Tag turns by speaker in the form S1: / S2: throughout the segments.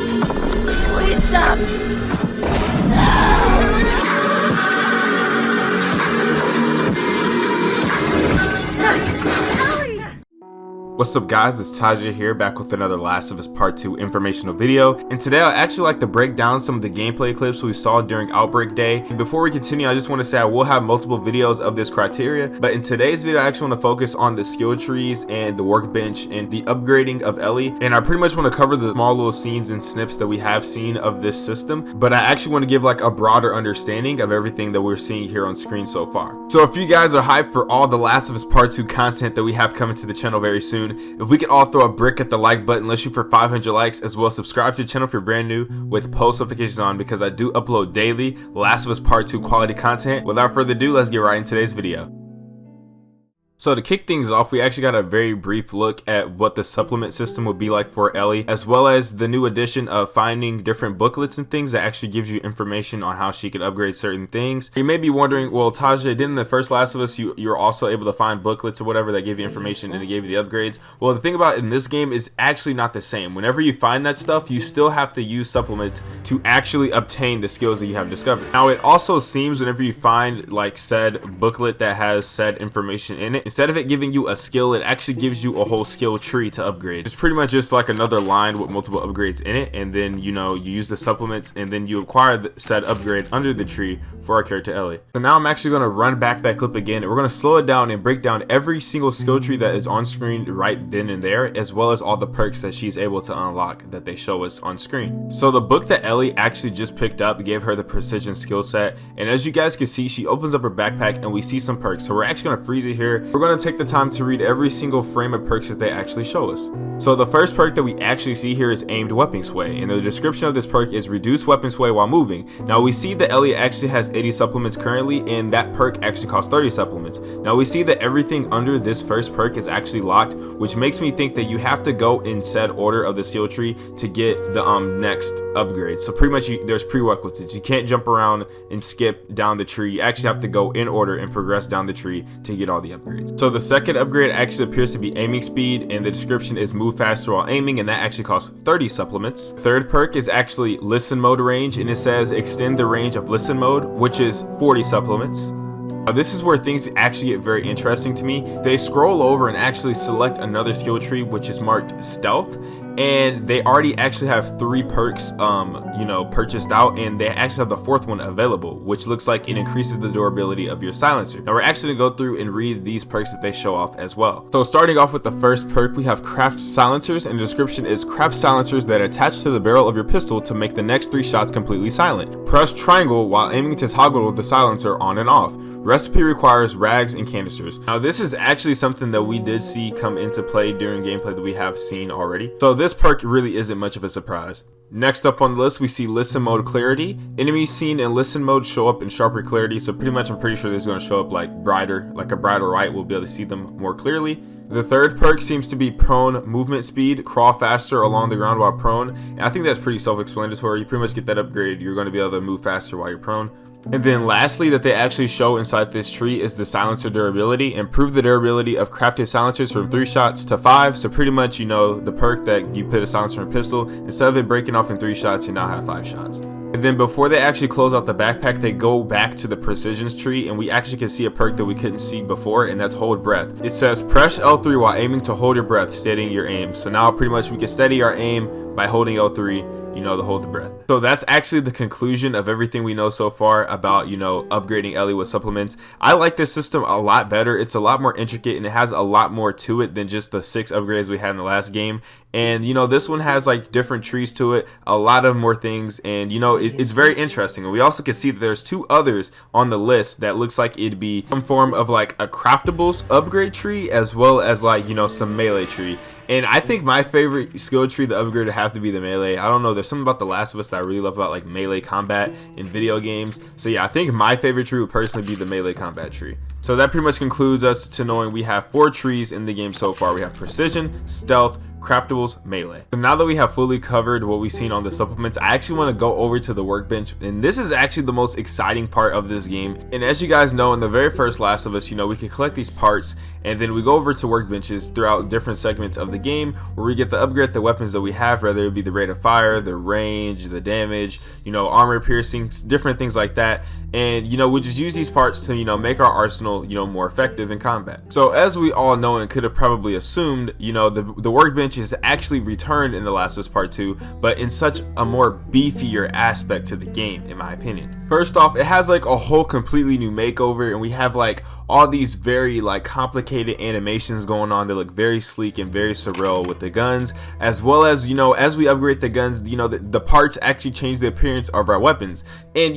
S1: this. Please stop.
S2: What's up guys, it's Tajae here, back with another Last of Us Part 2 informational video. And today I'd actually like to break down some of the gameplay clips we saw during Outbreak Day. And before we continue, I just want to say I will have multiple videos of this criteria, but in today's video I actually want to focus on the skill trees and the workbench and the upgrading of Ellie. And I pretty much want to cover the small little scenes and snips that we have seen of this system, but I actually want to give like a broader understanding of everything that we're seeing here on screen so far. So if you guys are hyped for all the Last of Us Part 2 content that we have coming to the channel very soon, if we could all throw a brick at the like button, let's shoot for 500 likes, as well as subscribe to the channel if you're brand new with post notifications on, because I do upload daily Last of Us Part 2 quality content. Without further ado, let's get right into today's video. So to kick things off, we actually got a very brief look at what the supplement system would be like for Ellie, as well as the new addition of finding different booklets and things that actually gives you information on how she could upgrade certain things. You may be wondering, well, Tajae, didn't the first Last of Us, you're also able to find booklets or whatever that give you information and it gave you the upgrades? Well, the thing about it in this game is actually not the same. Whenever you find that stuff, you still have to use supplements to actually obtain the skills that you have discovered. Now, it also seems whenever you find like said booklet that has said information in it, instead of it giving you a skill, it actually gives you a whole skill tree to upgrade. It's pretty much just like another line with multiple upgrades in it, and then you use the supplements and then you acquire the said upgrade under the tree for our character Ellie. So now I'm actually going to run back that clip again, and we're going to slow it down and break down every single skill tree that is on screen right then and there, as well as all the perks that she's able to unlock that they show us on screen. So the book that Ellie actually just picked up gave her the precision skill set, and as you guys can see, she opens up her backpack and we see some perks. So we're actually going to freeze it here. We're going to take the time to read every single frame of perks that they actually show us. So the first perk that we actually see here is aimed weapon sway, and the description of this perk is reduce weapon sway while moving. Now we see that Ellie actually has 80 supplements currently, and that perk actually costs 30 supplements. Now we see that everything under this first perk is actually locked, which makes me think that you have to go in said order of the skill tree to get the next upgrade. So pretty much there's prerequisites. You can't jump around and skip down the tree. You actually have to go in order and progress down the tree to get all the upgrades. So the second upgrade actually appears to be aiming speed, and the description is move faster while aiming, and that actually costs 30 supplements. Third perk is actually listen mode range, and it says extend the range of listen mode, which is 40 supplements. Now this is where things actually get very interesting to me. They scroll over and actually select another skill tree which is marked stealth, and they already actually have 3 perks purchased out, and they actually have the 4th one available, which looks like it increases the durability of your silencer. Now we're actually gonna go through and read these perks that they show off as well. So starting off with the first perk, we have craft silencers, and the description is craft silencers that attach to the barrel of your pistol to make the next 3 shots completely silent. Press triangle while aiming to toggle the silencer on and off. Recipe requires rags and canisters. Now this is actually something that we did see come into play during gameplay that we have seen already, so this perk really isn't much of a surprise. Next up on the list, we see listen mode clarity. Enemies seen in listen mode show up in sharper clarity, so pretty much I'm pretty sure this is going to show up like a brighter light. We'll be able to see them more clearly. The third perk seems to be prone movement speed, crawl faster along the ground while prone, and I think that's pretty self-explanatory. You pretty much get that upgrade, you're going to be able to move faster while you're prone. And then lastly that they actually show inside this tree is the silencer durability. Improve the durability of crafted silencers from 3 shots to 5. So pretty much the perk that you put a silencer in a pistol, instead of it breaking off in 3 shots, you now have 5 shots. And then before they actually close out the backpack, they go back to the precisions tree, and we actually can see a perk that we couldn't see before, and that's hold breath. It says press L3 while aiming to hold your breath, steadying your aim. So now pretty much we can steady our aim by holding L3, to hold the breath. So that's actually the conclusion of everything we know so far about upgrading Ellie with supplements. I like this system a lot better. It's a lot more intricate, and it has a lot more to it than just the 6 upgrades we had in the last game. And this one has like different trees to it, a lot of more things, and it's very interesting. And we also can see that there's 2 others on the list that looks like it'd be some form of like a craftables upgrade tree, as well as like some melee tree. And I think my favorite skill tree, the upgrade, would have to be the melee. I don't know, there's something about The Last of Us that I really love about like melee combat in video games. So yeah, I think my favorite tree would personally be the melee combat tree. So that pretty much concludes us to knowing we have 4 trees in the game so far. We have precision, stealth, craftables, melee. So now that we have fully covered what we've seen on the supplements, I actually want to go over to the workbench, and this is actually the most exciting part of this game. And as you guys know, in the very first Last of Us, we can collect these parts, and then we go over to workbenches throughout different segments of the game where we get to upgrade the weapons that we have, whether it be the rate of fire, the range, the damage, armor piercing, different things like that. And we just use these parts to make our arsenal more effective in combat. So as we all know and could have probably assumed, the workbench is actually returned in The Last of Us Part 2, but in such a more beefier aspect to the game, in my opinion. First off, it has like a whole completely new makeover, and we have like all these very complicated animations going on that look very sleek and very surreal with the guns, as well as as we upgrade the guns, the parts actually change the appearance of our weapons. And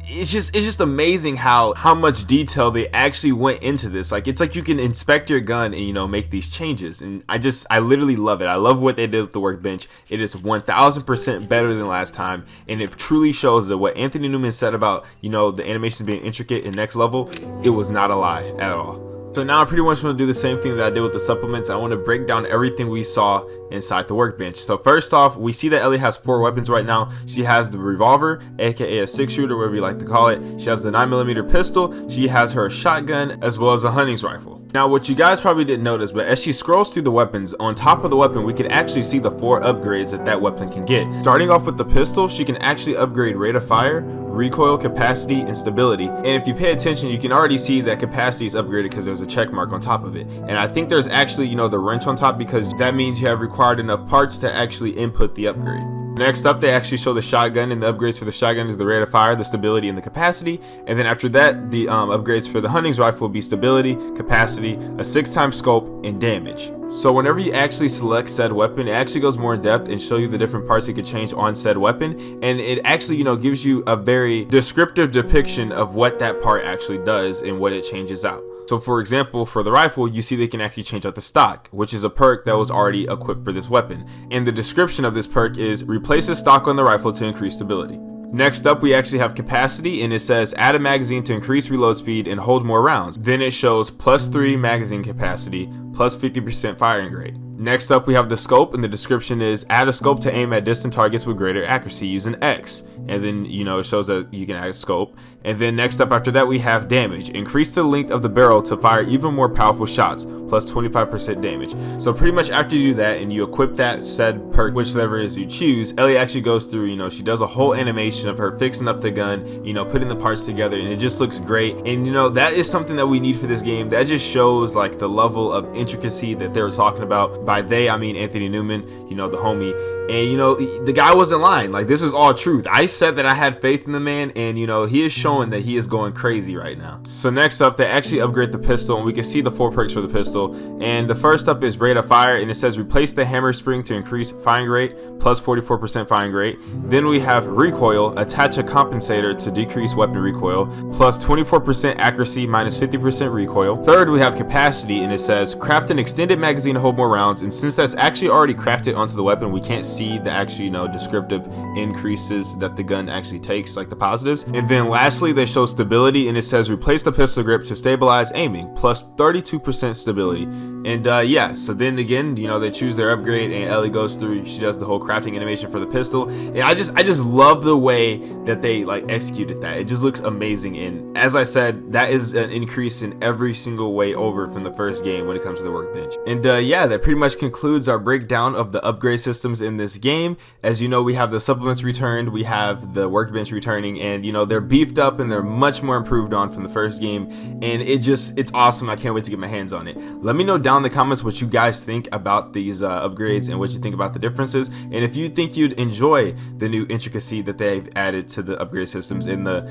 S2: it's just amazing how much detail they actually went into this. It's like you can inspect your gun and make these changes, and I literally love it. I love what they did with the workbench. It is 1000% better than last time, and it truly shows that what Anthony Newman said about the animations being intricate and next level, it was not a lie at all. So now I pretty much want to do the same thing that I did with the supplements. I want to break down everything we saw inside the workbench. So first off, we see that Ellie has 4 weapons right now. She has the revolver, aka a 6-shooter, whatever you like to call it. She has the 9mm pistol. She has her shotgun, as well as a hunting rifle. Now, what you guys probably didn't notice, but as she scrolls through the weapons, on top of the weapon, we can actually see the 4 upgrades that weapon can get. Starting off with the pistol, she can actually upgrade rate of fire, recoil, capacity, and stability. And if you pay attention, you can already see that capacity is upgraded because there's a check mark on top of it. And I think there's actually, the wrench on top, because that means you have required enough parts to actually input the upgrade. Next up, they actually show the shotgun, and the upgrades for the shotgun is the rate of fire, the stability, and the capacity. And then after that, the upgrades for the hunting rifle will be stability, capacity, a 6x scope, and damage. So whenever you actually select said weapon, it actually goes more in depth and show you the different parts you could change on said weapon, and it actually gives you a very descriptive depiction of what that part actually does and what it changes out. So for example, for the rifle, you see they can actually change out the stock, which is a perk that was already equipped for this weapon. And the description of this perk is replace the stock on the rifle to increase stability. Next up, we actually have capacity, and it says add a magazine to increase reload speed and hold more rounds. Then it shows +3 magazine capacity, plus 50% firing rate. Next up, we have the scope, and the description is add a scope to aim at distant targets with greater accuracy using X. And then it shows that you can add a scope. And then next up after that, we have damage. Increase the length of the barrel to fire even more powerful shots, plus 25% damage. So pretty much after you do that and you equip that said perk, whichever it is you choose, Ellie actually goes through, she does a whole animation of her fixing up the gun, putting the parts together, and it just looks great. And that is something that we need for this game. That just shows the level of intricacy that they were talking about. By they, I mean Anthony Newman, the homie. And the guy wasn't lying. This is all truth. I said that I had faith in the man, and he is showing that he is going crazy right now. So next up, they actually upgrade the pistol, and we can see the 4 perks for the pistol. And the first up is rate of fire, and it says replace the hammer spring to increase firing rate, plus 44% firing rate. Then we have recoil, attach a compensator to decrease weapon recoil, plus 24% accuracy, minus 50% recoil. Third, we have capacity, and it says craft an extended magazine to hold more rounds. And since that's actually already crafted onto the weapon, we can't see the actual descriptive increases that the gun actually takes, like the positives. And then lastly, they show stability, and it says replace the pistol grip to stabilize aiming, plus 32% stability. And yeah, so then again, they choose their upgrade, and Ellie goes through, she does the whole crafting animation for the pistol. And I just love the way that they executed that. It just looks amazing. And as I said, that is an increase in every single way over from the first game when it comes to the workbench. And yeah, that pretty much concludes our breakdown of the upgrade systems in this game. As you know, we have the supplements returned, we have the workbench returning, and they're beefed up and they're much more improved on from the first game, and it's awesome. I can't wait to get my hands on it. Let me know down in the comments what you guys think about these upgrades and what you think about the differences, and if you think you'd enjoy the new intricacy that they've added to the upgrade systems and the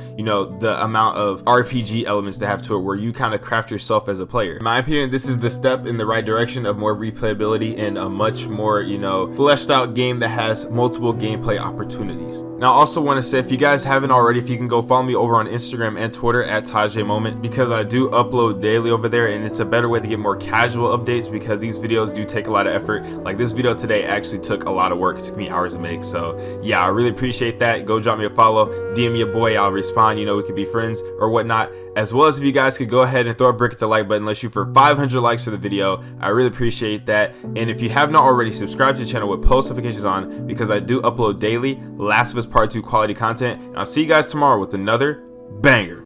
S2: the amount of RPG elements they have to it, where you kind of craft yourself as a player. In my opinion, this is the step in the right direction of more replayability and a much more fleshed out game that has multiple gameplay opportunities. Now I also want to say, if you guys haven't already, if you can go follow me over on Instagram and Twitter at Tajae Moment, because I do upload daily over there, and it's a better way to get more casual updates because these videos do take a lot of effort. Like this video today actually took a lot of work. It took me hours to make. So yeah, I really appreciate that. Go drop me a follow, DM me a boy, I'll respond. You know, we could be friends or whatnot. As well as if you guys could go ahead and throw a brick at the like button. Let's shoot for 500 likes for the video. I really appreciate that. And if you have not already, subscribe to the channel with post notifications on, because I do upload daily Last of Us Part 2 quality content. And I'll see you guys tomorrow with another banger.